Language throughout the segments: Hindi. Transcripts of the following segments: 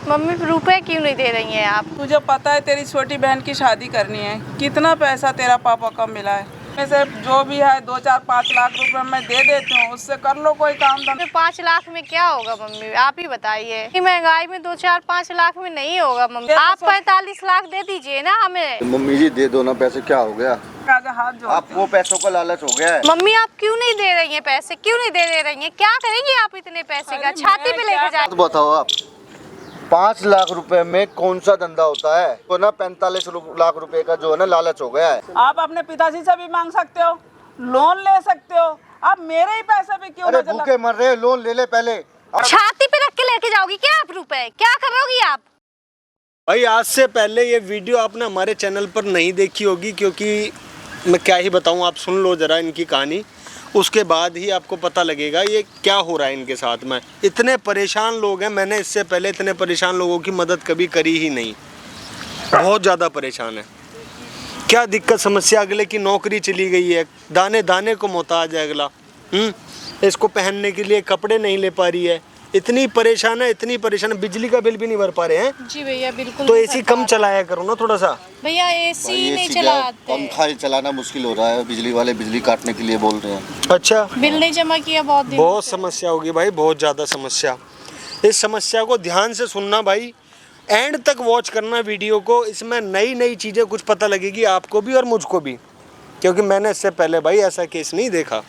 मम्मी रुपए क्यों नहीं दे रही हैं आप? तुझे पता है तेरी छोटी बहन की शादी करनी है, कितना पैसा तेरा पापा का मिला है। वैसे जो भी है 2-4-5 लाख रुपए मैं दे देती हूँ, उससे कर लो कोई काम धंधा। 5 लाख में क्या होगा मम्मी, आप ही बताइए। कि महंगाई में 2-4-5 लाख में नहीं होगा मम्मी। आप 45 लाख दे दीजिए ना हमें। मम्मी जी दे दो ना पैसे, क्या हो गया? हाथ जोड़ आपको पैसों का लालच हो गया है। मम्मी आप क्यों नहीं दे रही हैं पैसे, क्यों नहीं दे रही हैं? क्या करेंगी आप इतने पैसे का? छाती पे लेके जाए। बताओ आप, 5 लाख रुपए में कौन सा धंधा होता है? तो ना 45 लाख रुपए का जो है ना लालच हो गया है। आप अपने पिताजी से भी मांग सकते हो, लोन ले सकते हो, आप मेरे ही पैसे पे क्यों? अरे भूखे मर रहे, लोन ले ले पहले। छाती पे रख के लेके जाओगी क्या आप रुपए? क्या करोगी आप? भाई आज से पहले ये वीडियो आपने हमारे चैनल पर नहीं देखी होगी, क्योंकि मैं क्या ही बताऊं, आप सुन लो ज़रा इनकी कहानी, उसके बाद ही आपको पता लगेगा ये क्या हो रहा है इनके साथ में। इतने परेशान लोग हैं, मैंने इससे पहले इतने परेशान लोगों की मदद कभी करी ही नहीं। बहुत ज़्यादा परेशान है। क्या दिक्कत समस्या, अगले की नौकरी चली गई है, दाने दाने को मोहताज है अगला। इसको पहनने के लिए कपड़े नहीं ले पा रही है, इतनी परेशान है, इतनी परेशान है। बिजली का बिल भी नहीं भर पा रहे हैं। जी भैया बिल्कुल। तो एसी कम चलाया करो ना थोड़ा सा। भैया एसी नहीं चलाते। पंखा चलाना मुश्किल हो रहा है, बिजली वाले बिजली काटने के लिए बोल रहे हैं। अच्छा, बिल नहीं जमा किया बहुत दिन। बहुत समस्या होगी भाई, बहुत ज़्यादा समस्या। इस समस्या को ध्यान से सुनना भाई, एंड तक वॉच करना वीडियो को। इसमें नई नई चीज़ें कुछ पता लगेगी आपको भी और मुझको भी, क्योंकि मैंने इससे पहले भाई ऐसा केस नहीं देखा।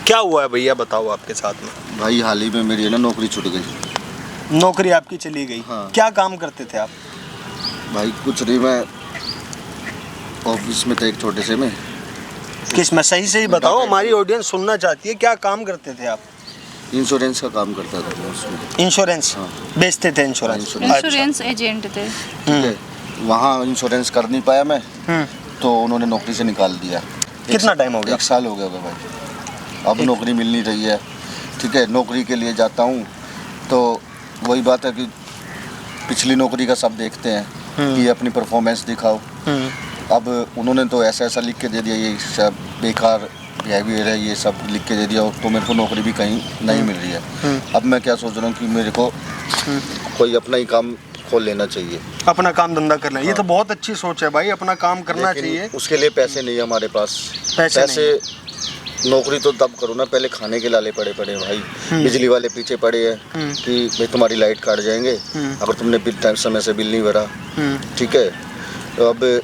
क्या हुआ है भैया, बताओ आपके साथ में। भाई हाल ही में मेरी है ना नौकरी छूट गई। नौकरी आपकी चली गई? हाँ। क्या काम करते थे आप? भाई कुछ नहीं, मैं ऑफिस में था एक छोटे से में। किस में, सही सही बताओ, हमारी ऑडियंस सुनना चाहती है। क्या काम करते थे आप? इंश्योरेंस का काम करता था मैं उसमें। इंश्योरेंस बेचते थे? इंश्योरेंस इंश्योरेंस एजेंट थे। ठीक है, वहाँ इंश्योरेंस कर नहीं पाया मैं, तो उन्होंने नौकरी से निकाल दिया। कितना टाइम हो गया? 1 साल हो गया होगा भाई। अब नौकरी मिल नहीं रही है। ठीक है, नौकरी के लिए जाता हूँ तो वही बात है कि पिछली नौकरी का सब देखते हैं कि अपनी परफॉर्मेंस दिखाओ। अब उन्होंने तो ऐसा ऐसा लिख के दे दिया, ये सब बेकार बिहेवियर है, ये सब लिख के दे दिया, तो मेरे को नौकरी भी कहीं नहीं मिल रही है। अब मैं क्या सोच रहा हूँ कि मेरे को कोई अपना ही काम खोल लेना चाहिए, अपना काम धंधा कर लें। ये तो बहुत अच्छी सोच है भाई, अपना काम करना चाहिए। उसके लिए पैसे नहीं है हमारे पास। पैसे नौकरी तो तब करो ना, पहले खाने के लाले पड़े भाई। बिजली वाले पीछे पड़े हैं कि भाई तुम्हारी लाइट काट जाएंगे अगर तुमने बिल टाइम समय से बिल नहीं भरा। ठीक है, तो अब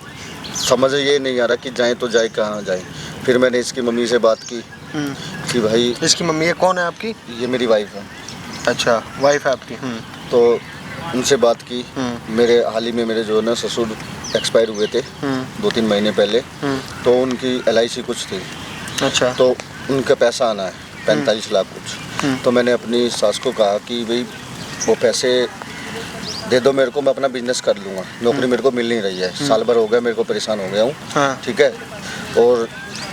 समझ ये नहीं आ रहा कि जाए तो जाए कहाँ जाए। फिर मैंने इसकी मम्मी से बात की कि भाई। इसकी मम्मी? ये कौन है आपकी? ये मेरी वाइफ है। अच्छा, वाइफ है आपकी। तो उनसे बात की। मेरे हाल ही में मेरे जो है ना ससुर एक्सपायर हुए थे 2-3 महीने पहले, तो उनकी LIC कुछ थी। अच्छा। तो उनका पैसा आना है 45 लाख कुछ। तो मैंने अपनी सास को कहा कि भाई वो पैसे दे दो मेरे को, मैं अपना बिजनेस कर लूँगा। नौकरी मेरे को मिल नहीं रही है, साल भर हो गया, मेरे को परेशान हो गया हूँ। हाँ। ठीक है, और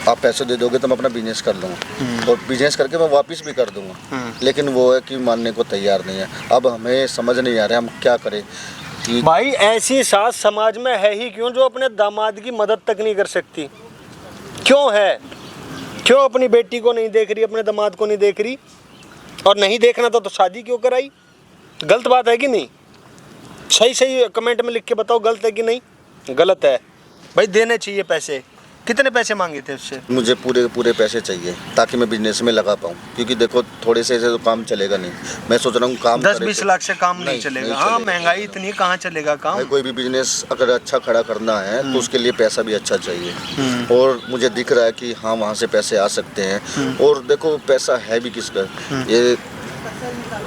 आप पैसे दे दोगे तो मैं अपना बिजनेस कर लूँगा, और बिजनेस करके मैं वापस भी कर दूँगा। लेकिन वो है कि मानने को तैयार नहीं है। अब हमें समझ नहीं आ रहा है हम क्या करें कि भाई ऐसी सास समाज में है ही क्यों, जो अपने दामाद की मदद तक नहीं कर सकती? क्यों है? क्यों अपनी बेटी को नहीं देख रही, अपने दामाद को नहीं देख रही? और नहीं देखना था तो शादी क्यों कराई? गलत बात है कि नहीं? सही सही कमेंट में लिख के बताओ, गलत है कि नहीं? गलत है भाई। देने चाहिए पैसे। कितने पैसे मांगे थे उससे? मुझे पूरे पैसे चाहिए ताकि मैं बिजनेस में लगा पाऊँ, क्योंकि देखो थोड़े से तो काम चलेगा नहीं। मैं सोच रहा हूँ काम 10-20 लाख से काम नहीं चलेगा। हाँ, महंगाई इतनी, कहाँ चलेगा काम? कोई भी बिजनेस अगर अच्छा खड़ा करना है तो उसके लिए पैसा भी अच्छा चाहिए। और मुझे दिख रहा है कि हाँ वहाँ से पैसे आ सकते हैं। और देखो पैसा है भी किसका, ये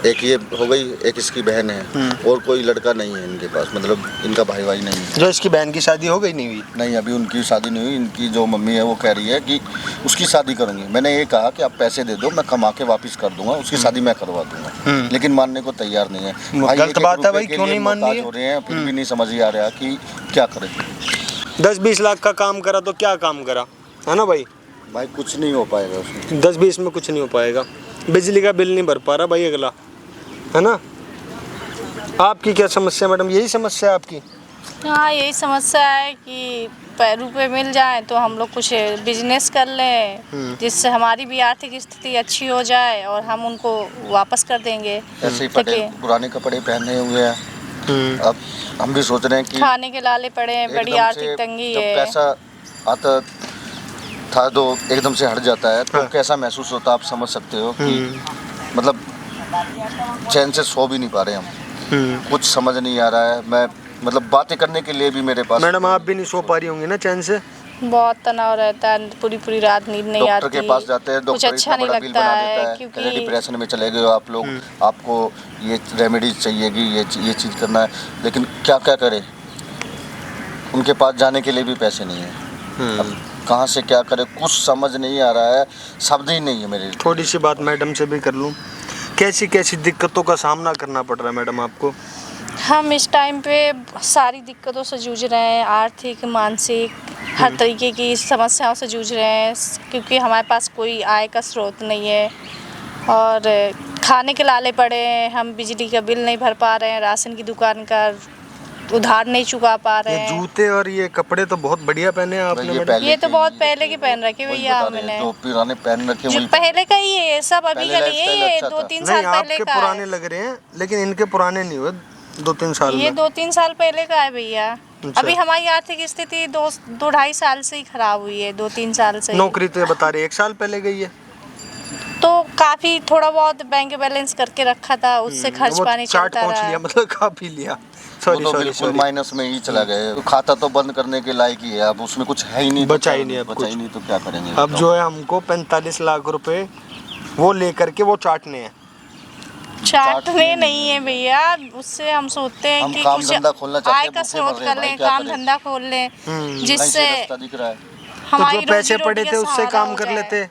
एक ये हो गई, एक इसकी बहन है, और कोई लड़का नहीं है इनके पास, मतलब इनका भाई नहीं है। जो इसकी बहन की शादी हो गई नहीं हुई? नहीं, अभी उनकी शादी नहीं हुई। इनकी जो मम्मी है वो कह रही है कि उसकी शादी करूंगी। मैंने ये कहा कि आप पैसे दे दो, मैं कमा के वापस कर दूंगा, उसकी शादी मैं करवा दूंगा। लेकिन मानने को तैयार नहीं है। गलत बात है भाई, क्यों नहीं मान रही है? फिर भी नहीं समझ ही आ रहा कि क्या करें। 10-20 लाख का काम करा तो क्या काम करा, है ना भाई? भाई कुछ नहीं हो पाएगा उसमें। 10-20 में कुछ नहीं हो पाएगा। बिजली का बिल नहीं भर पा रहा भाई अगला, है ना? आपकी क्या समस्या मैडम? यही समस्या है आपकी? हाँ, यही समस्या है कि रुपए मिल जाए तो हम लोग कुछ बिजनेस कर लें जिससे हमारी भी आर्थिक स्थिति अच्छी हो जाए और हम उनको वापस कर देंगे। ऐसे ही पुराने कपड़े पहने हुए हैं। अब हम भी सोच रहे हैं कि खाने के लाले पड़े हैं, बड़ी आर्थिक तंगी जब है। पैसा आता था तो एकदम से हट जाता है तो कैसा महसूस होता है आप समझ सकते हो कि मतलब चैन से सो भी नहीं पा रहे हम। कुछ समझ नहीं आ रहा है। मैं मतलब बातें करने के लिए भी मेरे पास। मैडम आप भी नहीं सो पा रही होंगी ना चैन से? बहुत तनाव रहता है, पूरी रात नींद नहीं आती। डॉक्टर के पास जाते हैं, कुछ डॉक्टर अच्छा नहीं लगता है क्योंकि डिप्रेशन में चले गए हो आप लोग, आपको ये रेमेडीज चाहिएगी, ये चीज़ करना है, लेकिन क्या क्या करें। उनके पास जाने के लिए भी पैसे नहीं है। अब कहाँ से क्या करें कुछ समझ नहीं आ रहा है, शब्द ही नहीं है मेरे लिए। थोड़ी सी बात मैडम से भी कर लूँ, कैसी कैसी दिक्कतों का सामना करना पड़ रहा है मैडम आपको? हम इस टाइम पे सारी दिक्कतों से जूझ रहे हैं, आर्थिक, मानसिक, हर तरीके की समस्याओं से जूझ रहे हैं क्योंकि हमारे पास कोई आय का स्रोत नहीं है और खाने के लाले पड़े हैं। हम बिजली का बिल नहीं भर पा रहे हैं, राशन की दुकान का उधार नहीं चुका पा रहे हैं। जूते और ये कपड़े तो बहुत बढ़िया पहने हैं आपने मैडम। ये तो बहुत पहले के पहन रखे भैया हमने, जो पुराने पहन रखे जो पहले का ही है, सब अभी का नहीं है। ये 2-3 साल पहले का पुराने है। लग रहे हैं लेकिन इनके पुराने नहीं हुए 2-3 साल ये में। 2-3 साल पहले का है भैया। अभी हमारी आर्थिक स्थिति 2-2.5 साल से ही खराब हुई है, 2-3 साल से। नौकरी तो ये बता रहे 1 साल पहले गई है तो काफी थोड़ा बहुत बैंक बैलेंस करके रखा था, उससे खर्च पानी चलता रहा। लिया मतलब काफी लिया। सॉरी माइनस में ही चला गए। खाता तो बंद करने के लायक ही है, अब उसमें कुछ है ही नहीं, बचा ही नहीं, बचा ही नहीं तो क्या करेंगे। अब जो है हमको 45 लाख रुपए वो लेकर के वो चाटने हैं। चाटने नहीं है भैया, उससे हम सोचते हैं कि काम कुछ धंधा खोलना चाहते आय हैं, का भूखे स्रोत मर रहे कर हैं लें, भाई, क्या काम करें? धंधा खोल लें जिससे रास्ता दिख रहा है। तो हमारी जो पैसे रोजी पड़े रोटी थे का उससे सहारा काम हो कर जाए। लेते,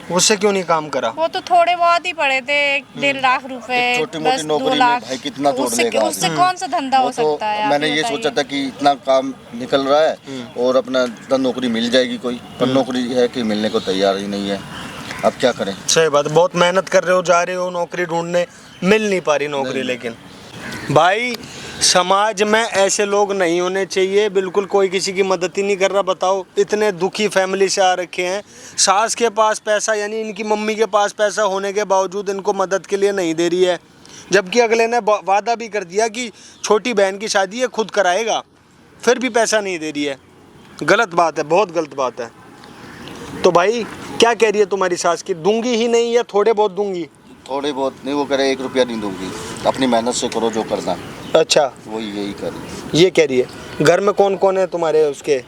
उससे क्यों नहीं काम करा? वो तो थोड़े बहुत ही पड़े थे, 1.5 लाख रुपए, छोटी बस मोटी 2 नौकरी में लाख। भाई कितना जोड़ लेगा उससे कौन सा धंधा हो वो तो सकता है? आप मैंने ही ये बताइए। सोचा था कि इतना काम निकल रहा है और अपना नौकरी मिल जाएगी कोई, पर नौकरी है कि मिलने को तैयार ही नहीं है। अब क्या करें? सही बात, बहुत मेहनत कर रहे हो, जा रहे हो नौकरी ढूंढने, मिल नहीं पा रही नौकरी। लेकिन भाई समाज में ऐसे लोग नहीं होने चाहिए, बिल्कुल कोई किसी की मदद ही नहीं कर रहा। बताओ इतने दुखी फैमिली से आ रखे हैं, सास के पास पैसा यानी इनकी मम्मी के पास पैसा होने के बावजूद इनको मदद के लिए नहीं दे रही है, जबकि अगले ने वादा भी कर दिया कि छोटी बहन की शादी है खुद कराएगा, फिर भी पैसा नहीं दे रही है। गलत बात है, बहुत गलत बात है। तो भाई क्या कह रही है तुम्हारी सास की, दूंगी ही नहीं या थोड़े बहुत दूंगी? थोड़े बहुत नहीं, वो करे 1 रुपया नहीं दूंगी, अपनी मेहनत से करो जो करना। अच्छा, वो यही करे। ये कह रही है। घर में कौन कौन है तुम्हारे उसके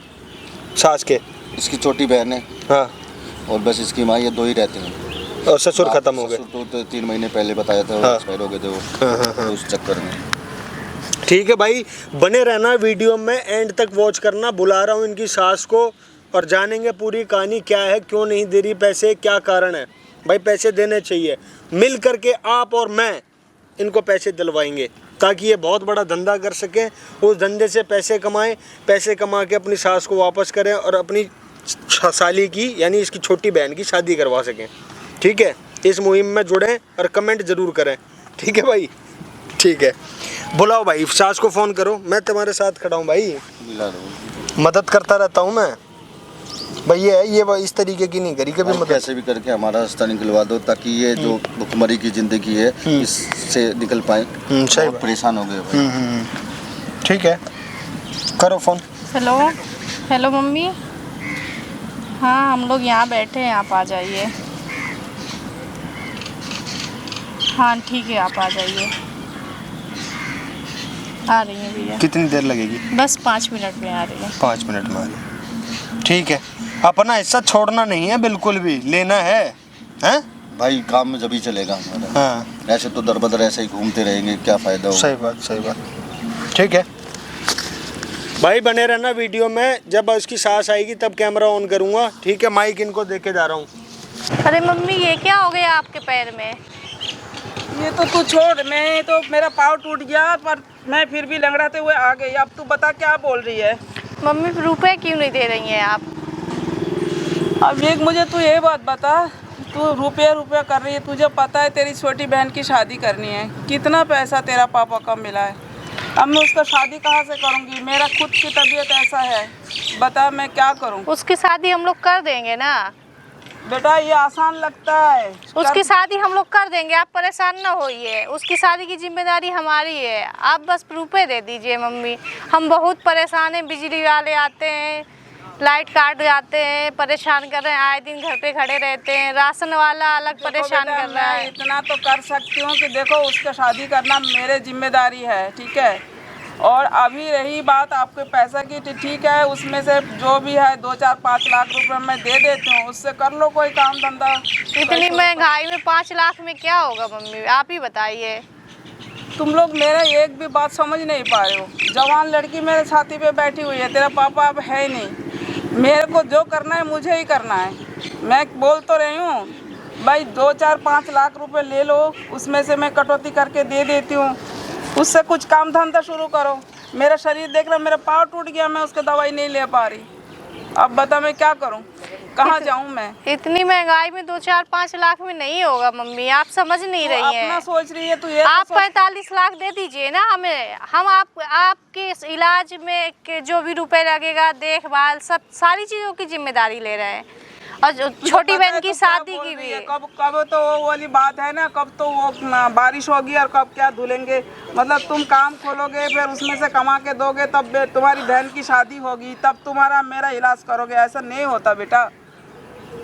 सास के? इसकी छोटी बहन है हाँ, और बस इसकी माँ, ये 2 ही रहते हैं। और ससुर खत्म हो गए? ससुर तो 3 महीने पहले बताया था, हाँ। एक्सपायर हो गए थे वो। तो उस चक्कर में। ठीक है भाई, बने रहना वीडियो में, एंड तक वॉच करना। बुला रहा हूँ इनकी सास को और जानेंगे पूरी कहानी क्या है, क्यों नहीं दे रही पैसे, क्या कारण है। भाई पैसे देने चाहिए, मिल करके आप और मैं इनको पैसे दिलवाएंगे ताकि ये बहुत बड़ा धंधा कर सकें, उस धंधे से पैसे कमाएं, पैसे कमा के अपनी सास को वापस करें और अपनी साली की यानी इसकी छोटी बहन की शादी करवा सकें। ठीक है, इस मुहिम में जुड़ें और कमेंट ज़रूर करें। ठीक है भाई, ठीक है, बुलाओ भाई सास को फ़ोन करो, मैं तुम्हारे साथ खड़ा हूँ भाई, मदद करता रहता हूँ मैं। भैया ये इस तरीके की नहीं करी कभी मदद। कैसे भी करके हमारा रास्ता निकलवा दो ताकि ये जो भुखमरी की ज़िंदगी है इससे निकल पाए। सही बहुत परेशान हो गए भाई। ठीक है, करो फ़ोन। हेलो हेलो मम्मी, हाँ हम लोग यहाँ बैठे हैं, आप आ जाइए। हाँ ठीक है, आप आ जाइए। आ रही हैं भैया। कितनी देर लगेगी? बस 5 मिनट में आ रही है। 5 मिनट में आ रही। ठीक है, अपना हिस्सा छोड़ना नहीं है, बिल्कुल भी लेना है, हैं? भाई काम में जब ही चलेगा हमारा। हाँ, ऐसे तो दर बदर ऐसे ही घूमते रहेंगे, क्या फ़ायदा हो। सही बात, सही बात। ठीक है भाई, बने रहना वीडियो में, जब इसकी सास आएगी तब कैमरा ऑन करूँगा। ठीक है, माइक इनको देके जा रहा हूँ। अरे मम्मी ये क्या हो गया आपके पैर में? ये तो तू छोड़, मैं तो मेरा पाँव टूट गया पर मैं फिर भी लंगड़ाते हुए आ गई। अब तू बता क्या बोल रही है? मम्मी रुपए क्यों नहीं दे रही हैं आप? अब एक मुझे तू ये बात बता, तू रुपया कर रही है, तुझे पता है तेरी छोटी बहन की शादी करनी है, कितना पैसा तेरा पापा का मिला है? अब मैं उसका शादी कहाँ से करूँगी? मेरा खुद की तबीयत ऐसा है, बता मैं क्या करूँ? उसकी शादी हम लोग कर देंगे ना बेटा, ये आसान लगता है। उसकी शादी हम लोग कर देंगे, आप परेशान ना होइए। उसकी शादी की जिम्मेदारी हमारी है, आप बस रुपए दे दीजिए मम्मी। हम बहुत परेशान हैं, बिजली वाले आते हैं, लाइट काट जाते हैं, परेशान कर रहे हैं, आए दिन घर पे खड़े रहते हैं, राशन वाला अलग परेशान बेटा, कर रहा मैं है। इतना तो कर सकती हूँ कि देखो उसका शादी करना मेरे जिम्मेदारी है, ठीक है। और अभी रही बात आपके पैसा की, तो ठीक है, उसमें से जो भी है 2-4-5 लाख रुपए मैं दे देती हूँ, उससे कर लो कोई काम धंधा। इतनी महंगाई में 5 लाख में क्या होगा मम्मी, आप ही बताइए। तुम लोग मेरा एक भी बात समझ नहीं पा रहे हो। जवान लड़की मेरे छाती पे बैठी हुई है, तेरा पापा अब है नहीं। मेरे को जो करना है मुझे ही करना है। मैं बोल तो रही हूँ भाई 2-4-5 लाख रुपए ले लो, उसमें से मैं कटौती करके दे देती हूँ, उससे कुछ काम धंधा शुरू करो। मेरा शरीर देख रहा, मेरा पाँव टूट गया, मैं उसके दवाई नहीं ले पा रही। अब बता मैं क्या करूँ, कहाँ जाऊँ मैं? इतनी महंगाई में 2-4-5 लाख में नहीं होगा मम्मी, आप समझ नहीं रही अपना हैं। सोच रही है तू, ये आप तो सोच। 45 लाख दे दीजिए ना हमें, हम आपके इस इलाज में के जो भी रुपए लगेगा, देखभाल, सब सारी चीज़ों की जिम्मेदारी ले रहे हैं। और छोटी बहन की शादी की भी। कब कब तो वो वाली बात है ना, कब तो वो बारिश होगी और कब क्या धुलेंगे। मतलब तुम काम खोलोगे, फिर उसमें से कमा के दोगे, तब तुम्हारी बहन की शादी होगी, तब तुम्हारा मेरा इलाज करोगे। ऐसा नहीं होता बेटा।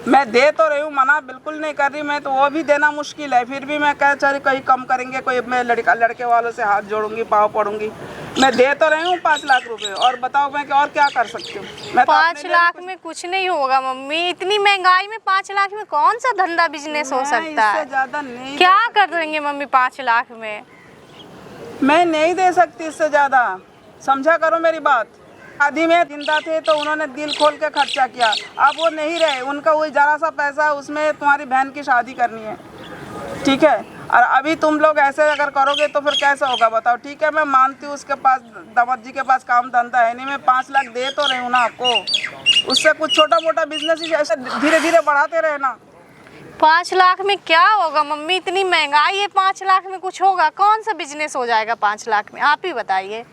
मैं दे तो रही हूँ, मना बिल्कुल नहीं कर रही मैं, तो वो भी देना मुश्किल है। फिर भी मैं कह चल कहीं कम करेंगे, कोई मैं लड़के वालों से हाथ जोड़ूंगी, पाँव पड़ूंगी। मैं दे तो रही हूँ 5 लाख रुपए, और बताओ मैं और क्या कर सकती हूँ? मैं 5 लाख में कुछ नहीं होगा मम्मी, इतनी महंगाई में 5 लाख में कौन सा धंधा बिजनेस हो सकता है? ज़्यादा नहीं, क्या कर देंगे मम्मी 5 लाख में? मैं नहीं दे सकती इससे ज़्यादा, समझा करो मेरी बात। शादी में जिंदा थे तो उन्होंने दिल खोल के खर्चा किया, अब वो नहीं रहे, उनका वही जरा सा पैसा, उसमें तुम्हारी बहन की शादी करनी है, ठीक है। और अभी तुम लोग ऐसे अगर करोगे तो फिर कैसे होगा बताओ? ठीक है, मैं मानती हूँ उसके पास, दामाद जी के पास काम धंधा है नहीं, मैं 5 लाख दे तो रही हूँ ना आपको, उससे कुछ छोटा मोटा बिजनेस ही ऐसे धीरे धीरे बढ़ाते रहे ना। 5 लाख में क्या होगा मम्मी, इतनी महंगाई है, 5 लाख में कुछ होगा? कौन सा बिजनेस हो जाएगा 5 लाख में, आप ही बताइए।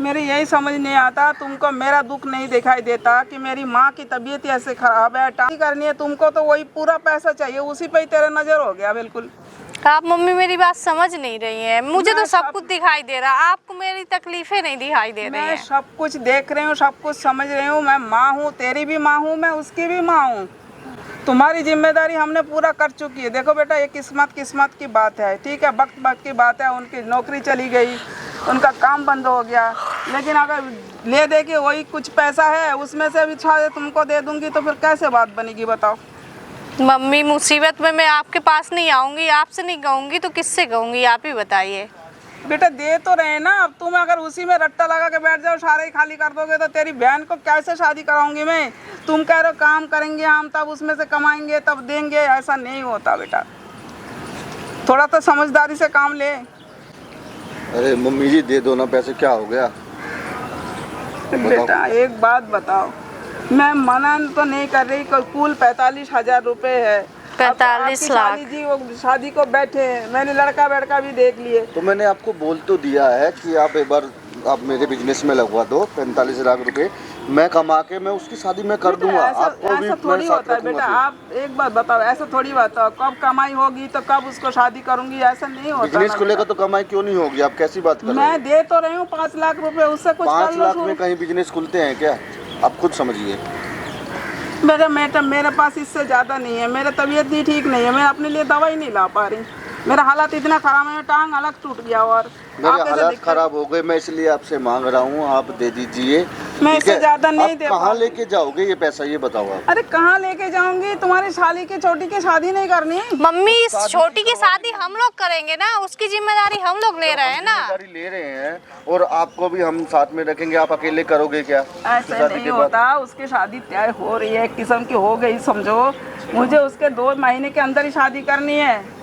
मेरे यही समझ नहीं आता, तुमको मेरा दुख नहीं दिखाई देता कि मेरी माँ की तबीयत ऐसे खराब है, टाँग करनी है तुमको, तो वही पूरा पैसा चाहिए, उसी पे ही तेरा नज़र हो गया बिल्कुल। आप मम्मी मेरी बात समझ नहीं रही हैं, मुझे तो सब कुछ दिखाई दे रहा, आपको मेरी तकलीफें नहीं दिखाई दे रही मैं हैं। सब कुछ देख रही हूँ, सब कुछ समझ रही हूँ। मैं माँ हूँ, तेरी भी माँ हूँ, मैं उसकी भी माँ हूँ। तुम्हारी जिम्मेदारी हमने पूरा कर चुकी है। देखो बेटा, ये किस्मत की बात है, ठीक है, वक्त की बात है। उनकी नौकरी चली गई, उनका काम बंद हो गया, लेकिन अगर ले दे के वही कुछ पैसा है उसमें से भी छा तुमको दे दूंगी तो फिर कैसे बात बनेगी बताओ? मम्मी मुसीबत में मैं आपके पास नहीं आऊँगी, आपसे नहीं कहूँगी तो किससे कहूँगी, आप ही बताइए। बेटा दे तो रहे ना, अब तुम अगर उसी में रट्टा लगा के बैठ जाओ, सारे ही खाली कर दोगे तो तेरी बहन को कैसे शादी कराऊंगी मैं? तुम कह रहे हो काम करेंगे हम, तब उसमें से कमाएंगे तब देंगे, ऐसा नहीं होता बेटा। थोड़ा तो समझदारी से काम ले। अरे मम्मी जी दे दो ना पैसे, क्या हो गया? बेटा एक बात बताओ, मैं मना तो नहीं कर रही, कुल 45,000 रुपए है। 45 लाख जी वो शादी को बैठे हैं, मैंने लड़का भी देख लिए। तो मैंने आपको बोल तो दिया है कि आप एक बार आप मेरे बिजनेस में लगवा दो 45 लाख रुपए, मैं कमा के मैं उसकी शादी में कर दूंगा। आपको भी ऐसा थोड़ी होता है बेटा, आप एक बात बताओ, ऐसा थोड़ी बात है, कब कमाई होगी तो कब उसको शादी करूंगी, ऐसा नहीं होता। बिजनेस को लेकर तो कमाई क्यों नहीं होगी? आप कैसी बात कर रहे हैं? मैं दे तो रही हूँ 5 लाख रुपए, उससे कुछ 5 लाख में कहीं बिजनेस खुलते हैं क्या? आप खुद समझिए। बेटा मेरे पास इससे ज़्यादा नहीं है, मेरा तबीयत भी ठीक नहीं है, मैं अपने लिए दवाई नहीं ला पा रही, मेरा हालत इतना खराब है, टांग अलग टूट गया और मेरे हालात खराब हो गए, मैं इसलिए आपसे मांग रहा हूँ, आप दे दीजिए। मैं इससे ज़्यादा नहीं दे। कहाँ लेके जाओगे ये पैसा, ये बताओ आप। अरे कहाँ लेके जाऊंगी, तुम्हारी साली की छोटी की शादी नहीं करनी है? मम्मी इस छोटी की शादी हम लोग करेंगे ना, उसकी जिम्मेदारी हम लोग ले रहे हैं ना। जिम्मेदारी ले रहे हैं और आपको भी हम साथ में रखेंगे, आप अकेले करोगे क्या? ऐसा नहीं होता, उसकी शादी तय हो रही है, एक किस्म की हो गई समझो, मुझे उसके 2 महीने के अंदर ही शादी करनी है।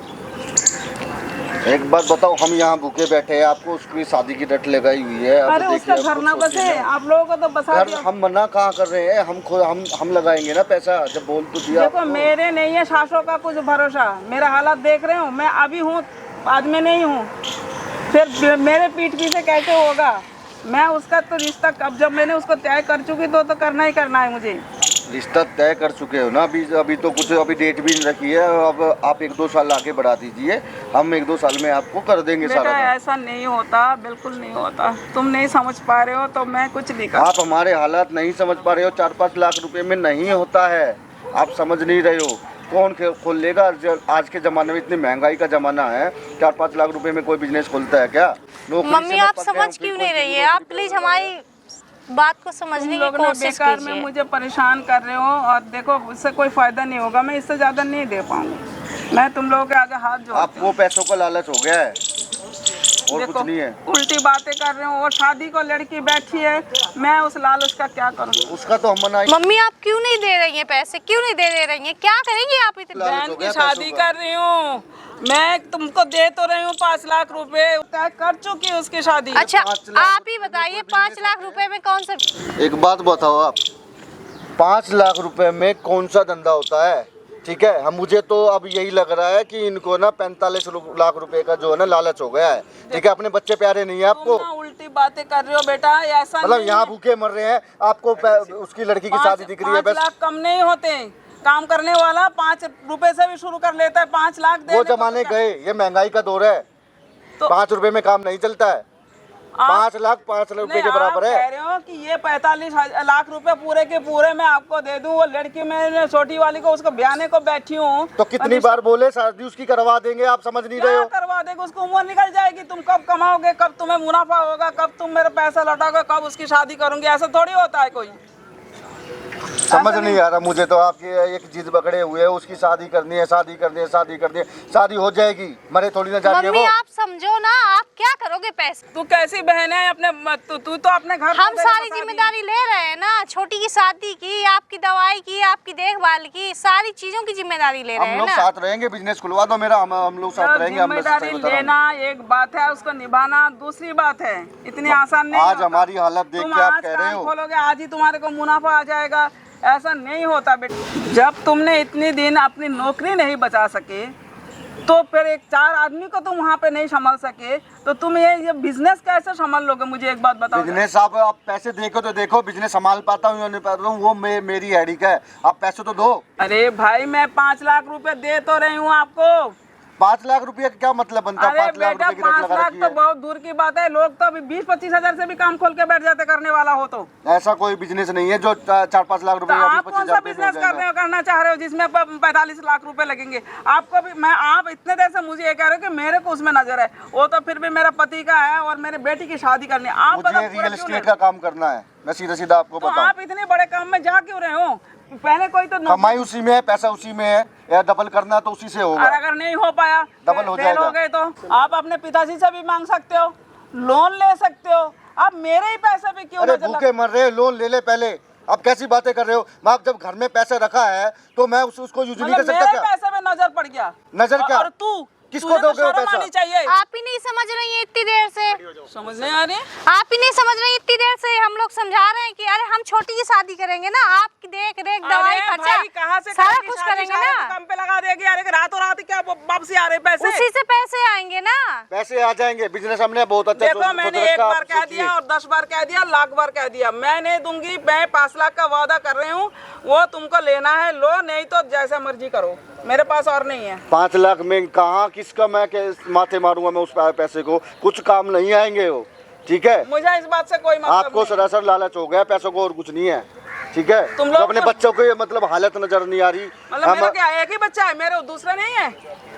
एक बात बताओ, हम यहाँ भूखे बैठे हैं, आपको उसकी शादी की रट लगाई हुई है। अरे उसका घर ना बसे, आप लोगों को तो बसा दिया। हम मना कहाँ कर रहे हैं, हम खुद हम लगाएंगे ना पैसा, जब बोल तो दिया। देखो मेरे नहीं है सासों का कुछ भरोसा, मेरा हालत देख रहे हो, मैं अभी हूँ बाद में नहीं हूँ, फिर मेरे पीठ पीछे कैसे होगा? मैं उसका तो रिश्ता अब जब मैंने उसको तय कर चुकी तो करना ही करना है मुझे। रिश्ता तय कर चुके हो ना? अभी तो कुछ अभी डेट भी नहीं रखी है। अब आप 1-2 साल आगे बढ़ा दीजिए, हम 1-2 साल में आपको कर देंगे बेटा सारा। ऐसा नहीं होता, बिल्कुल नहीं होता। तुम नहीं समझ पा रहे हो तो मैं कुछ नहीं कर। आप हमारे हालात नहीं समझ पा रहे हो। 4-5 लाख रुपए में नहीं होता है, आप समझ नहीं रहे हो। कौन खोल लेगा? आज के ज़माने में इतनी महंगाई का ज़माना है, 4-5 लाख रुपए में कोई बिजनेस खोलता है क्या? मम्मी आप समझ क्यों नहीं रही है? आप प्लीज हमारी बात को समझने की कोशिश बेकार में कीजिए। मुझे परेशान कर रहे हो और देखो इससे कोई फायदा नहीं होगा। मैं इससे ज़्यादा नहीं दे पाऊंगी। मैं तुम लोगों के आगे हाथ जोड़ती हूँ। आपको पैसों का लालच हो गया है और देखो, कुछ नहीं है। उल्टी बातें कर रहे हो। और शादी को लड़की बैठी है, मैं उस लालच का क्या करूँगी? उसका तो हम मना। मम्मी आप क्यों नहीं दे रही हैं पैसे? क्यों नहीं दे रही हैं? क्या करेंगी आप इतने? बहन की शादी कर रही हूँ मैं, तुमको दे तो रही हूँ 5 लाख रुपए, तय कर चुकी हूँ उसकी शादी। अच्छा आप ही बताइए 5 लाख रुपए में कौन सा? एक बात बताओ आप, 5 लाख रुपए में कौन सा धंधा होता है? ठीक है, हम मुझे तो अब यही लग रहा है कि इनको ना 45 लाख रुपए का जो है ना लालच हो गया है। ठीक है, अपने बच्चे प्यारे नहीं है आपको? तुम ना उल्टी बातें कर रहे हो बेटा, ऐसा मतलब नहीं यहाँ है। भूखे मर रहे हैं, आपको उसकी लड़की की शादी दिख रही है 5 बस। लाख कम नहीं होते। काम करने वाला 5 रुपए से भी शुरू कर लेता है। 5 लाख वो जमाने गए, ये महंगाई का दौर है। तो 5 रुपए में काम नहीं चलता है। 5 लाख रुपए के बराबर आप है। कह रहे हो कि ये 45 लाख रुपए पूरे के पूरे मैं आपको दे दूं। वो लड़की मैं छोटी वाली को उसको ब्याने को बैठी हूँ। तो कितनी बार बोले शादी उसकी करवा देंगे, आप समझ नहीं रहे क्या हो? करवा देगा? उसको उम्र निकल जाएगी। तुम कब कमाओगे, कब तुम्हें मुनाफा होगा, कब तुम मेरा पैसा लौटाओगे, कब उसकी शादी करूंगी? ऐसा थोड़ी होता है कोई। समझ नहीं आ रहा मुझे तो। आपकी एक जिद पकड़े हुए है, उसकी शादी करनी है, शादी करनी है, शादी करनी है। शादी हो जाएगी, मरे थोड़ी ना जाएगी। मम्मी आप समझो ना, आप क्या करोगे पैसे? तू कैसी बहन है अपने? तू तो अपने घर हम सारी जिम्मेदारी ले रहे हैं ना। छोटी की शादी की, आपकी दवाई की, आपकी देखभाल की, सारी चीजों की जिम्मेदारी ले रहे हम हैं लोग ना। साथ रहेंगे, बिजनेस खुलवा दो मेरा, हम लोग साथ रहेंगे। जिम्मेदारी लेना एक बात है, उसको निभाना दूसरी बात है। इतनी आसान नहीं आज होता। हमारी हालत देख तुम के आप आज कह रहे काम हो खोलोगे, आज ही तुम्हारे को मुनाफा आ जाएगा, ऐसा नहीं होता बेटा। जब तुमने इतनी दिन अपनी नौकरी नहीं बचा सके, तो फिर एक 4 आदमी को तुम वहाँ पे नहीं संभाल सके, तो तुम ये बिजनेस कैसे संभाल लोगे? मुझे एक बात बताओ। बिजनेस आप पैसे देखो तो देखो, बिजनेस संभाल पाता हूँ या नहीं पाता हूँ वो मेरी हैडिक है। आप पैसे तो दो। अरे भाई मैं 5 लाख रुपए दे तो रही हूँ आपको। 5 लाख रुपए का क्या मतलब बनता है? अरे 5 लाख बेटा रुपए की रट 5 लगा लाख रखी तो है। बहुत दूर की बात है। लोग तो अभी 20-25 हजार से भी काम खोल के बैठ जाते करने वाला हो तो। ऐसा कोई बिजनेस नहीं है जो 4-5 लाख रुपए तो या आप 25 कौन सा हजार बिजनेस कर रहे हो, करना चाह रहे हो जिसमें 45 लाख रुपए लगेंगे आपको भी? मैं आप इतने देर से मुझे ये कह रहे हो कि मेरे को उसमें नजर है। वो तो फिर भी मेरा पति का है और मेरे बेटी की शादी करनी है। आप मुझे बताओ रियल एस्टेट का काम करना है। मैं सीधा सीधा आपको तो बताऊं, आप इतने बड़े काम में जा क्यों रहे हो? पहले कोई तो कमाई उसी में है, पैसा उसी में है, या डबल करना तो उसी से होगा। और अगर नहीं हो पाया, डबल हो फेल जाएगा। हो गए तो आप अपने पिताजी से भी मांग सकते हो, लोन ले सकते हो। आप मेरे ही पैसे पे क्यों अरे नजर भूखे मर रहे, लोन ले ले पहले। आप कैसी बातें कर रहे हो? मैं आप जब घर में पैसा रखा है तो मैं उसको यूज नहीं कर मतलब सकता मेरे क्या? पैसे में नजर पड़ गया। नजर क्या? और तू किसको तुझे तो दोगे वो शर्म पैसा? आनी चाहिए। आप ही नहीं समझ रही हैं इतनी देर से। समझ नहीं आ रही? आप ही नहीं समझ रही इतनी देर से। हम लोग समझा रहे हैं कि अरे हम छोटी की शादी करेंगे ना, आपकी देख रेख दवाई अरे खर्चा भाई, कहाँ से सारा करेंगी कुछ शादी? करेंगे सारे ना। काम पे लगा देगी। अरे रातों रात क्या वापसी आ रहे पैसे? उसी से पैसे आएंगे ना। पैसे आ जाएंगे। बिजनेस हमने बहुत अच्छा देखो मैंने एक बार कह दिया और 10 बार कह दिया, लाख बार कह दिया, मैं नहीं दूंगी। मैं 5 लाख का वादा कर रही हूँ, वो तुमको लेना है लो, नहीं तो जैसे मर्जी करो। मेरे पास और नहीं है। 5 लाख में कहाँ किसका मैं माथे मारूंगा मैं उस पैसे को? कुछ काम नहीं आएंगे वो। ठीक है, मुझे इस बात से कोई मतलब आपको नहीं। सरासर लालच हो गया पैसों को और कुछ नहीं है। ठीक है, तुम तो लोग अपने तो- बच्चों को ये मतलब हालत नजर नहीं आ रही। मतलब मेरा क्या एक ही बच्चा है, मेरे दूसरे नहीं है?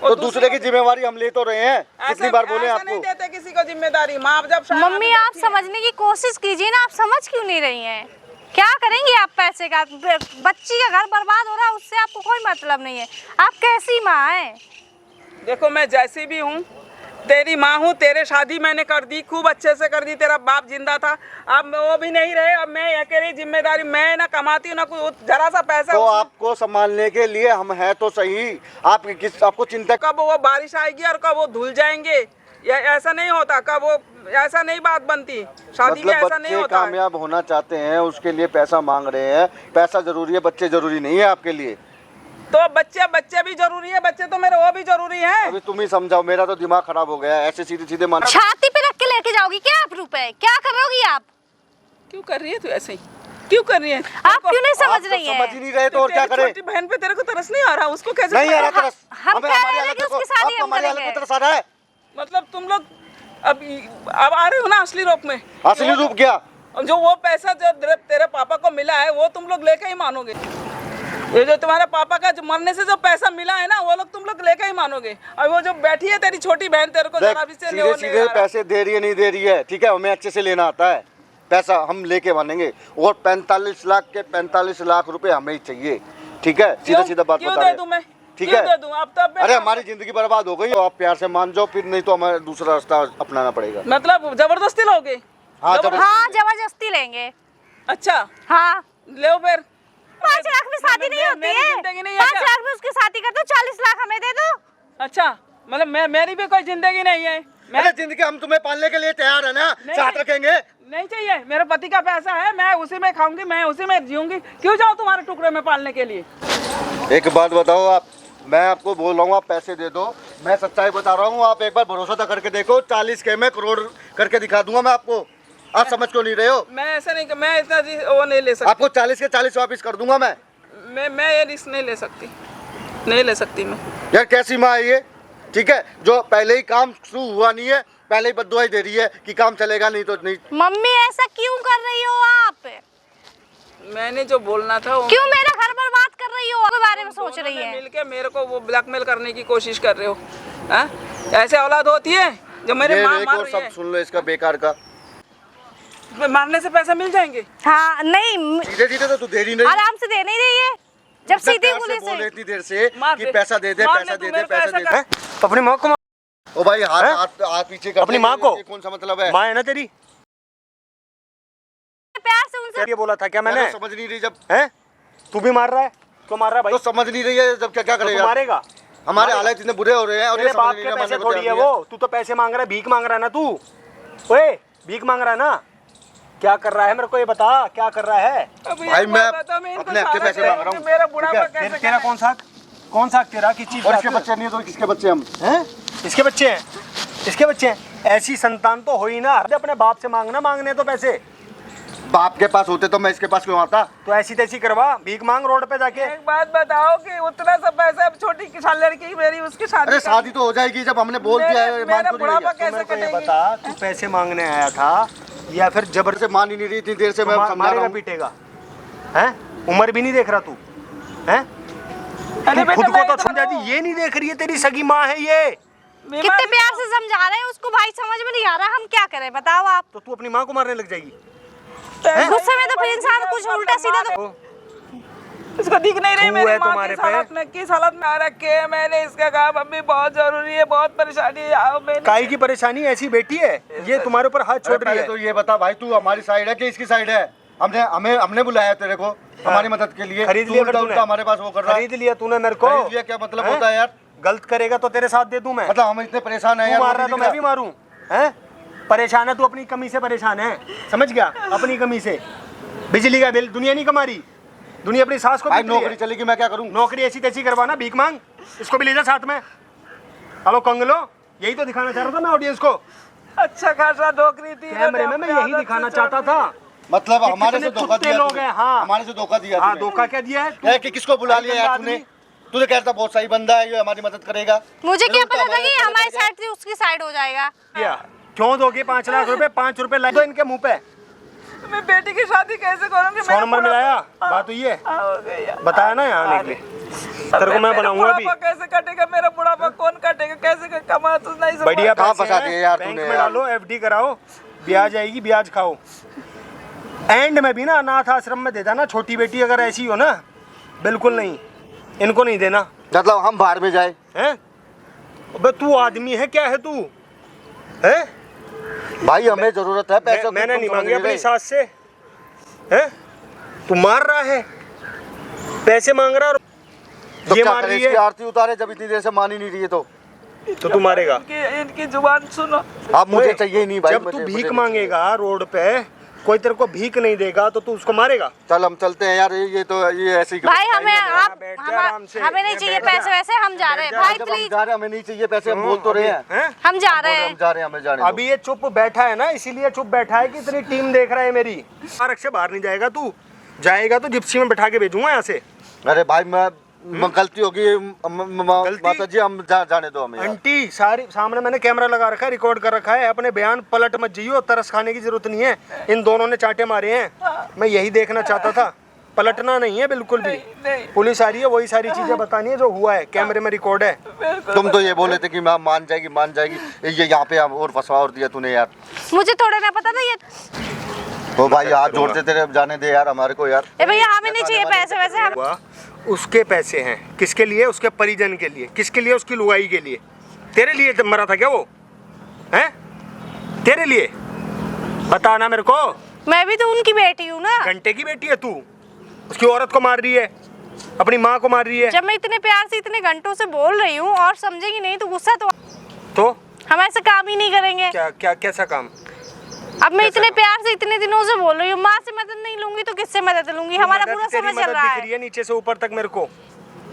तो दूसरे की जिम्मेवारी हम ले तो रहे हैं। कितनी बार बोले ऐसे आपको? नहीं देते किसी को जिम्मेदारी। माँ जब शायद मम्मी आप समझने की कोशिश कीजिए ना। आप समझ क्यों नहीं रही हैं? क्या करेंगी आप पैसे का? बच्ची का घर बर्बाद हो रहा है, उससे आपको कोई मतलब नहीं है। आप कैसी माँ हैं? देखो मैं जैसी भी हूँ, तेरी माँ हूँ। तेरे शादी मैंने कर दी, खूब अच्छे से कर दी। तेरा बाप जिंदा था, अब वो भी नहीं रहे। अब मैं अकेली जिम्मेदारी, मैं ना कमाती हूँ ना कुछ, जरा सा पैसा। तो आपको संभालने के लिए हम हैं तो सही। आपको चिंता कब वो बारिश आएगी और कब वो धुल जाएंगे, या ऐसा नहीं होता। कब वो ऐसा नहीं बात बनती शादी में, मतलब ऐसा नहीं बच्चे होता है। कामयाब होना चाहते हैं, उसके लिए पैसा मांग रहे हैं। पैसा जरूरी है, बच्चे जरूरी नहीं है आपके लिए। तो बच्चे बच्चे भी जरूरी है, बच्चे तो मेरे वो भी जरूरी हैं। अभी तुम ही समझाओ, मेरा तो दिमाग खराब हो गया है। ऐसे सीधे सीधे मान छाती पे रख के लेके जाओगी क्या आप रुपए? क्या करोगी आप? क्यों कर रही है तू ऐसे ही? क्यों कर रही है? आप क्यों नहीं समझ रही समझ ही है? नहीं रहे तो और क्या करें? छोटी बहन पे तेरे को तरस नहीं आ रहा? उसको कैसे नहीं आ रहा तरस। हम हमें कह हमारी रहे हैं हालत कि देखो, उसकी शादी आपको हम हमारी हालत करेंगे। में तरस आ रहा है। मतलब तुम लोग अब आ रहे हो ना असली रूप में? असली रूप क्या? जो वो पैसा जो तेरे पापा को मिला है वो तुम लोग लेके ही मानोगे। ये जो तुम्हारे पापा का जो मरने से जो पैसा मिला है ना वो लोग तुम लोग लेके ही मानोगे। और वो जो बैठी है तेरी छोटी बहन तेरे को जरा भी से सीधे सीधे पैसे दे रही है नहीं दे रही है, ठीक है, हमें अच्छे से लेना आता है पैसा, हम लेके मानेंगे। और 45 लाख के 45 लाख रुपए हमें ही चाहिए, ठीक है, सीधा सीधा बात बता रहे हैं, ठीक है। अरे हमारी जिंदगी बर्बाद हो गई, आप प्यार से मान जाओ, फिर नहीं तो हमें दूसरा रास्ता अपनाना पड़ेगा। मतलब जबरदस्ती लोगे? हाँ जबरदस्ती लेंगे। अच्छा हाँ ले फिर। 5 लाख में शादी नहीं होती है। 5 लाख में उसकी शादी कर दो, 40 लाख हमें दे दो। अच्छा मतलब मेरी भी कोई जिंदगी नहीं है। मेरी जिंदगी हम तुम्हें पालने के लिए तैयार है ना, साथ रखेंगे। नहीं चाहिए, मेरे पति का पैसा है, मैं उसी में खाऊंगी, मैं उसी में जीऊंगी। क्यों जाऊँ तुम्हारे टुकड़े में पालने के लिए? एक बात बताओ आप, मैं आपको बोल रहा हूँ आप पैसे दे दो, मैं सच्चाई बता रहा हूँ, आप एक बार भरोसा तो करके देखो, 40 के में करोड़ करके दिखा दूंगा मैं आपको। आप समझ क्यों नहीं रहे हो? मैं ऐसा नहीं, मैं इतना वो नहीं ले सकती। आपको 40 के 40 वापस कर दूंगा मैं ये रिस्क नहीं ले सकती, नहीं ले सकती मैं। यार कैसी माँ है ये, ठीक है, जो पहले ही काम शुरू हुआ नहीं है, पहले ही बद्दुआई दे रही है कि काम चलेगा नहीं तो नहीं। मम्मी ऐसा क्यों कर रही हो आप? मैंने जो बोलना था वो क्यों मेरा घर बर्बाद कर रही हो? अपने बारे में सोच रही है। मिलके मेरे को वो ब्लैकमेल करने की कोशिश कर रहे हो। हाँ? ऐसे औलाद होती है जो मेरे माँ मार रही सब है। सुन लो इसका बेकार का। मारने से पैसा मिल जाएंगे? हाँ नहीं, सीधे सीधे तो तू दे रही नहीं, आराम से दे नहीं रही है। जब सीधे बोले बोल रही से इतनी देर से कि पैसा दे दे, पैसा दे दे, पैसा दे दे। अपनी माँ को, ओ भाई हाथ हाथ पीछे कर, अपनी माँ को कौन सा मतलब है? माँ है ना तेरी, प्यार से उनसे ये बोला था क्या मैंने? समझ नहीं रही जब हैं? तू भी मार रहा है, क्यों मार रहा है भाई? तो समझ नहीं रही है जब क्या तो करेगा? मारेगा। हमारे हालात इतने बुरे हो रहे हैं और ये तेरे समझ बाप नहीं के रहा, पैसे मानने को थोड़ी है तैयार वो, तू तो पैसे मांग रहा है, भीख मांग रहा है ना तू। ओए भीख मांग रहा है ना, क्या कर रहा है मेरे को ये बता, क्या कर रहा है? भाई मैं अपने हक के पैसे मांग रहा हूँ। मेरा बुढ़ापा कैसे तेरा कौन सा तेरा किस चीज और का? इसके बच्चे नहीं है तो किसके बच्चे हम हैं? इसके बच्चे हैं, इसके बच्चे हैं। ऐसी संतान तो हो ही ना, अपने बाप से मांगना, मांगने तो पैसे। बाप के पास होते तो मैं इसके पास क्यों आता? तो ऐसी तैसी करवा, भीख मांग रोड पे जाके। एक बात बताओ कि उतना सा पैसा अब छोटी किसान लड़की मेरी उसकी शादी अरे शादी तो हो जाएगी जब हमने बोल दिया है, मान मेरा क्यों नहीं रही बुढ़ापा है? कैसे मेरे को ये कटेगी? बता, तू पैसे मांगने आया था या फिर जबर से मान ही नहीं रही इतनी देर से, मैं समझा रहा मारेगा हूँ। पीटेगा? हैं? उम्र भी नहीं देख रहा तू, हैं? अरे तू बेटा, खुद को मैं तो तो समझा दी, ये नहीं देख रही है तेरी सगी माँ है ये। कितने प्यार से समझा रहे हैं उसको, भाई समझ में नहीं आ रहा, हम क्या करें बताओ आप। तो तू अपनी माँ को मारने लग जाएगी। गुस्से में तो फिर इंसान कुछ उल्टा सीधा तो इसको दिख नहीं रही तू मेरी है माँ तुम्हारे किस हालत में, किस हालत में आ रखे है। मैंने इसका कहा मम्मी बहुत जरूरी है, बहुत परेशानी है, आओ। मैंने काई की परेशानी, ऐसी बेटी है ये तुम्हारे ऊपर हाथ छोड़ रही पहले है। तो ये बता भाई, तू हमारी साइड है कि इसकी साइड है? हमने बुलाया तेरे को हमारी मदद के लिए, खरीद तू लिया उल्टा तूने? उल्टा हमारे पास वो कर रहा है। खरीद लिया तूने मेरे को? खरीद लिया क्या मतलब हैं? होता है यार? गलत करेगा तो तेरे साथ दे दूं मैं। मतलब हम इतने परेशान हैं तू यार, मार रहा है तो दिख मैं रहा। भी मारूं? हैं? परेशान है तू, अपनी कमी से परेशान है, समझ गया? अपनी कमी से। बिजली का बिल दुनिया नहीं कमा रही, दुनिया अपनी सास को भाई पीट रही है। नौकरी चलेगी, मैं क्या करूं? नौकरी ऐसी तैसी करवाना, भीख मांग, इसको भी ले जा साथ में। हेलो कंगलो, यही तो दिखाना चाह रहा था मैं ऑडियंस को, अच्छा खासा नौकरी थी कैमरे में मैं यही दिखाना चाहता था। मतलब कि हमारे कितने से धोखा कुत्ते दिया लोग तूने। हैं, हाँ। हमारे से धोखा दिया हाँ तूने। धोखा क्या दिया है? क्या कि किसको बुला लिया यार तूने? तू तो कहता बहुत सही बंदा है, ये हमारी मदद करेगा। मुझे क्या उल्टा पता था हमारे कि साथ हमारी करेगा। साइड से उसकी साइड हो जाएगा। क्या क्यों दोगे 5 लाख रुपए? 5 रुपए ला दो इनके मुंह पे। मैं बेटी की शादी कैसे करूंगी? 100 नंबर मिलाया, बात हुई है, बताया ना यहाँ आने के लिए। तेरे को मैं बनाऊंगा अभी। कैसे कटेगा मेरा बुढ़ापा? कौन कटेगा? कैसे कमा? तू नहीं समझ। बढ़िया कहाँ पैसे फंसा हैं, दिए यार बैंक तूने में यार। डालो, एफडी कराओ, ब्याज आएगी, ब्याज खाओ। एंड में भी ना अनाथ आश्रम में दे देना, छोटी बेटी अगर ऐसी हो ना, बिल्कुल नहीं, इनको नहीं देना। मतलब हम बाहर में जाए? हैं? अबे तू आदमी है क्या है तू? हैं? भाई हमें जरूरत है पैसे की, मैंने तुम नहीं समझ मांगे अपनी रहे। सास से। हैं? तू मार रहा है, पैसे मांग रहा, तो ये क्या मार करें, रही इसकी है, आरती उतारे जब इतनी देर से मान ही नहीं रही है तो तो तू मारेगा। इनकी जुबान सुनो। अब मुझे चाहिए ही नहीं भाई। जब तू भीख मांगेगा रोड पे कोई तेरे को भीख नहीं देगा तो तू उसको मारेगा? चल हम चलते हैं यार, ये तो ये ऐसे ही भाई हमें आप बैठ जा आराम से। हमें नहीं चाहिए पैसे वैसे, हम जा रहे हैं भाई जब हम प्लीज, जा रहे हैं, हमें नहीं चाहिए पैसे, हम बोल तो रहे हैं। हैं? हम जा रहे हम हैं। जा रहे हैं, हमें जाने दो। अभी ये चुप बैठा है ना, इसीलिए चुप बैठा है कि इतनी टीम देख रहा है मेरी। पार्क से बाहर नहीं जाएगा तू, जाएगा तो जिप्सी में बैठा के भेजूंगा यहाँ से। अरे भाई मैं गलती होगी, माता जी हम जाने दो हमें यार। आंटी सारी सामने मैंने कैमरा लगा रखा है, रिकॉर्ड कर रखा है, अपने बयान पलट मत जाइयो, तरस खाने की जरूरत नहीं है। इन दोनों ने चांटे मारे हैं, मैं यही देखना चाहता था, पलटना नहीं है बिल्कुल भी। पुलिस आ रही है, वही सारी चीजें बतानी है जो हुआ है, कैमरे में रिकॉर्ड है। तुम तो ये बोले थे कि मैं मान जाएगी, ये यहाँ पे और फंसवा और दिया तूने यार। मुझे थोड़ा ना पता था ये। ओ भाई हाथ जोड़ते तेरे, जाने दे यार हमारे को यार। ए भैया हमें नहीं चाहिए पैसे वैसे, हम हुआ उसके पैसे हैं, किसके लिए? उसके परिजन के लिए। किसके लिए? उसकी लुगाई के लिए। तेरे लिए मरा था क्या वो? हैं? तेरे लिए? बता ना मेरे को। मैं भी तो उनकी बेटी हूँ ना। घंटे की बेटी है तू, उसकी औरत को मार रही है, अपनी माँ को मार रही है। जब मैं इतने प्यार से इतने घंटों से बोल रही हूँ और समझेगी नहीं तो गुस्सा तो हम ऐसा काम ही नहीं करेंगे। क्या क्या कैसा काम? अब मैं इतने प्यार से इतने दिनों से बोल रही हूँ, माँ से मदद नहीं लूंगी तो किससे मदद लूंगी? हमारा पूरा समय चल रहा है। नीचे से ऊपर तक मेरे को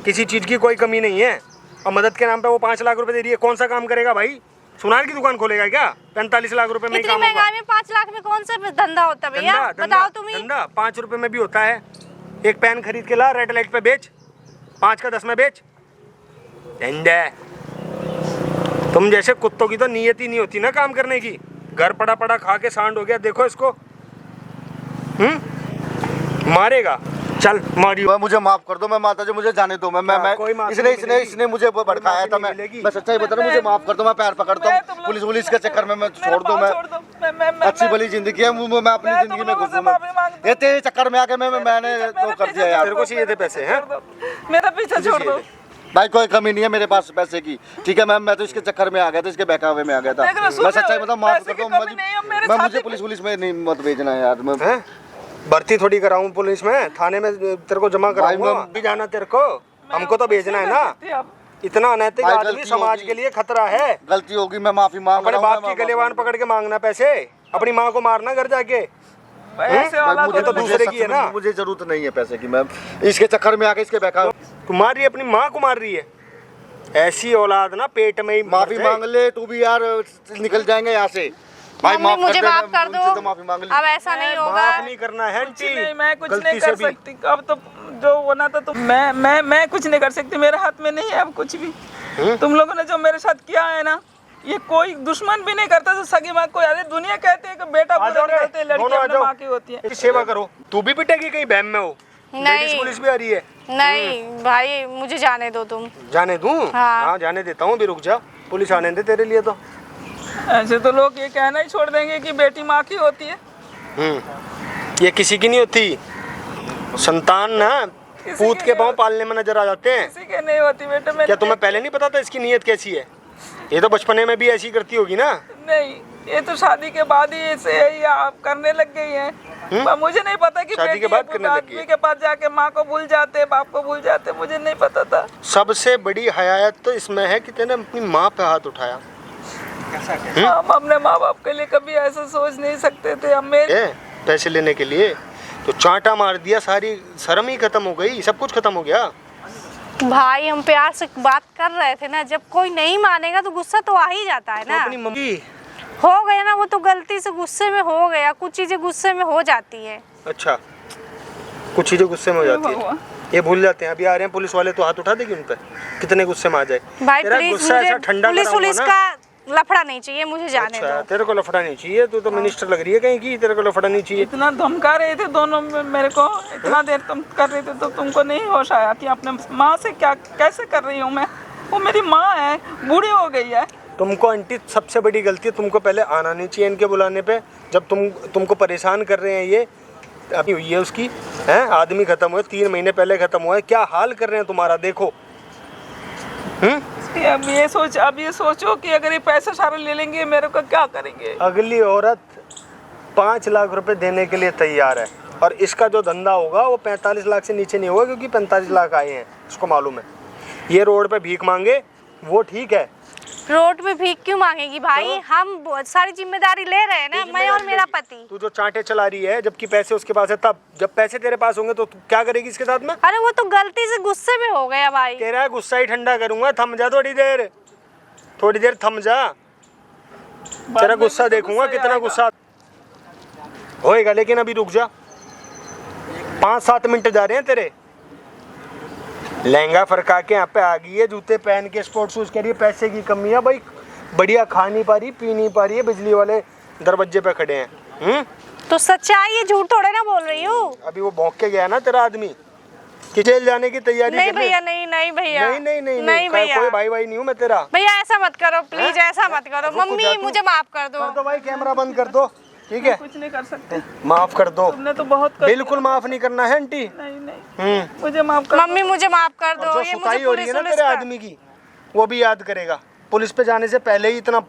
किसी चीज की कोई कमी नहीं है, और मदद के नाम पे वो 5 लाख रुपए दे रही है। कौन सा काम करेगा भाई? सुनार की दुकान खोलेगा क्या? 45 लाख रुपए में इतनी महंगाई में 5 लाख में कौन सा धंधा होता है भैया? बताओ तुम ही। धंधा 5 रुपए में भी होता है। एक पेन खरीद के ला, रेड लाइट पे बेच, 5 का 10 में बेच। धंधा तुम जैसे कुत्तों की तो नीयत ही नहीं होती ना काम करने की। घर पड़ा पड़ा खा के सांड हो गया, देखो इसको। मारेगा, चल मारियो। मुझे माफ कर दो, मैं माता जी मुझे जाने दो। इसने मुझे भड़काया था। मैं सच्चाई बता रहा हूँ, मुझे माफ कर दो, मैं पैर पकड़ता हूँ। पुलिस के चक्कर में मैं छोड़ दो। मैं अच्छी भली जिंदगी है, मैं अपनी जिंदगी में घुसूँ। ये तेरे चक्कर में आके मैंने वो कर दिया यार। तेरे को चाहिए थे पैसे हैं? मेरा पीछे छोड़ दो भाई, कोई कमी नहीं है मेरे पास पैसे की, ठीक है मैम। मैं तो इसके चक्कर में आ गया था, इसके बहकावे में आ गया था। मैं सच्चाई बताऊँ, माफ कर दो। मैं मुझे पुलिस में नहीं मत भेजना यार। मैं भर्ती थोड़ी कराऊं पुलिस में, थाने में तेरे को जमा कराऊंगा। भी जाना तेरे को, हमको तो भेजना है ना। इतना अनैतिक आदमी समाज के लिए खतरा है। गलती होगी, मैं माफी मांग रहा हूं। अपने बाप की गलेवान पकड़ के मांगना पैसे, अपनी माँ को मारना घर जाके। मुझे तो दूसरे की है ना। मुझे जरूरत नहीं है पैसे की मैम, इसके चक्कर में आके इसके बहकावे। तू मार रही है, अपनी माँ को मार रही है। ऐसी औलाद ना पेट में ही। माफी मांग ले तू भी यार, निकल जाएंगे यहाँ से। भाई मम्मी मुझे माफ कर दो, तो माफी मांग ली। अब ऐसा नहीं होगा। माफ नहीं करना है आंटी, नहीं, मैं कुछ नहीं कर सकती। अब तो जो होना था तो मैं कुछ नहीं कर सकती, मेरे हाथ में नहीं है अब कुछ भी। तुम लोगों ने जो मेरे साथ किया है ना, ये कोई दुश्मन भी नहीं करता तो सगी माँ को याद है। दुनिया कहते हैं कि बेटा बुरा नहीं करते, लड़की अपने माँ की होती है। सेवा करो। तू भी पिटेगी कहीं बहन में हो? नहीं, पुलिस भी आ रही है। नहीं भाई मुझे जाने दो तुम। जाने दूं? हाँ। हाँ जाने देता हूँ, भी रुक जा, पुलिस आने दे तेरे लिए। तो ऐसे तो लोग ये कहना ही छोड़ देंगे कि बेटी माँ की होती है। ये किसी की नहीं होती। संतान ना पूत के पाँव पालने में नजर आ जाते हैं। किसी के नहीं होती बेटा। क्या तुम्हें पहले नहीं पता था इसकी नीयत कैसी है? ये तो बचपने में भी ऐसी करती होगी ना। नहीं, ये तो शादी के बाद ही ऐसे ही आप करने लग गई हैं। मुझे नहीं पता कि शादी के बाद करने लग गई आदमी के पास जाके माँ को भूल जाते, बाप को भूल जाते। मुझे नहीं पता था। सबसे बड़ी हयात तो इसमें है कि तेने अपनी माँ पे हाथ उठाया। हम अपने माँ बाप के लिए कभी ऐसा सोच नहीं सकते थे। हम मेरे पैसे लेने के लिए तो चांटा मार दिया, सारी शर्म ही खत्म हो गई, सब कुछ खत्म हो गया। भाई हम प्यार से बात कर रहे थे ना, जब कोई नहीं मानेगा तो गुस्सा तो आ ही जाता है ना। अपनी मम्मी हो गया ना, वो तो गलती से गुस्से में हो गया। कुछ चीजें गुस्से में हो जाती है। अच्छा, कुछ चीजें गुस्से में हो जाती है, ये भूल जाते हैं। अभी आ रहे हैं पुलिस वाले तो हाथ उठा देगी उन पे, कितने गुस्से में आ जाए। भाई तेरा प्लीज गुस्सा ऐसा ठंडा पुलिस का लफड़ा नहीं चाहिए, मुझे जाने अच्छा, दो। तेरे को लफड़ा नहीं चाहिए? तू तो मिनिस्टर लग रही है कहीं की, तेरे को लफड़ा नहीं चाहिए। इतना धमका रहे थे दोनों मेरे को, इतना देर तुम कर रहे थे तो तुमको नहीं होश आया कि अपने माँ से क्या कैसे कर रही हूँ मैं? वो मेरी माँ है, बूढ़ी हो गई है। तुमको आंटी सबसे बड़ी गलती है, तुमको पहले आना नहीं चाहिए इनके बुलाने पे। जब तुमको परेशान कर रहे हैं ये, अभी हुई है उसकी हैं, आदमी खत्म हुए 3 महीने पहले खत्म हुआ है, क्या हाल कर रहे हैं तुम्हारा देखो। अब ये सोचो कि अगर ये पैसे सारे ले लेंगे मेरे को क्या करेंगे? अगली औरत 5 लाख रुपए देने के लिए तैयार है, और इसका जो धंधा होगा वो 45 लाख से नीचे नहीं होगा, क्योंकि 45 लाख आए हैं, उसको मालूम है। ये रोड पे भीख मांगे वो ठीक है, रोड पे भीख क्यों मांगेगी भाई? हम बहुत सारी जिम्मेदारी ले रहे हैं ना, मैं और मेरा पति। तू जो चांटे चला रही है जबकि पैसे उसके पास है, तब जब पैसे तेरे पास होंगे तो तू क्या करेगी इसके साथ में? अरे वो तो गलती से गुस्से में हो गया भाई। तेरा गुस्सा ही ठंडा करूंगा, थम जा थोड़ी देर थम जा, तेरा गुस्सा देखूंगा कितना गुस्सा होएगा। लेकिन अभी रुक जा, 5-7 मिनट जा रहे हैं तेरे। लहंगा फरका के यहाँ पे आ गई है, जूते पहन के, स्पोर्ट्स शूज कह रही है, पैसे की कमी है भाई, बढ़िया खा नहीं पा रही, पी नहीं पा रही है, बिजली वाले दरवाजे पे खड़े हैं। तो सच्चाई है, झूठ थोड़े ना बोल रही हूँ। अभी वो भौंक के गया ना तेरा आदमी कि जेल जाने की तैयारी नहीं कर रहे। भैया, नहीं भैया, नहीं भैया, कोई भाई नहीं हूँ मैं तेरा। भैया ऐसा मत करो प्लीज, ऐसा मत करो। मम्मी मुझे माफ कर दो। भाई कैमरा बंद कर दो, ठीक है? कुछ नहीं कर सकते, माफ कर दो। तुमने तो बहुत कर बिल्कुल माफ नहीं करना है आंटी। नहीं मुझे माफ कर मम्मी मुझे माफ कर दो। जो ये सुताई मुझे हो रही है ना पुलिस तेरे आदमी की, वो भी याद करेगा। पुलिस पे जाने से पहले ही इतना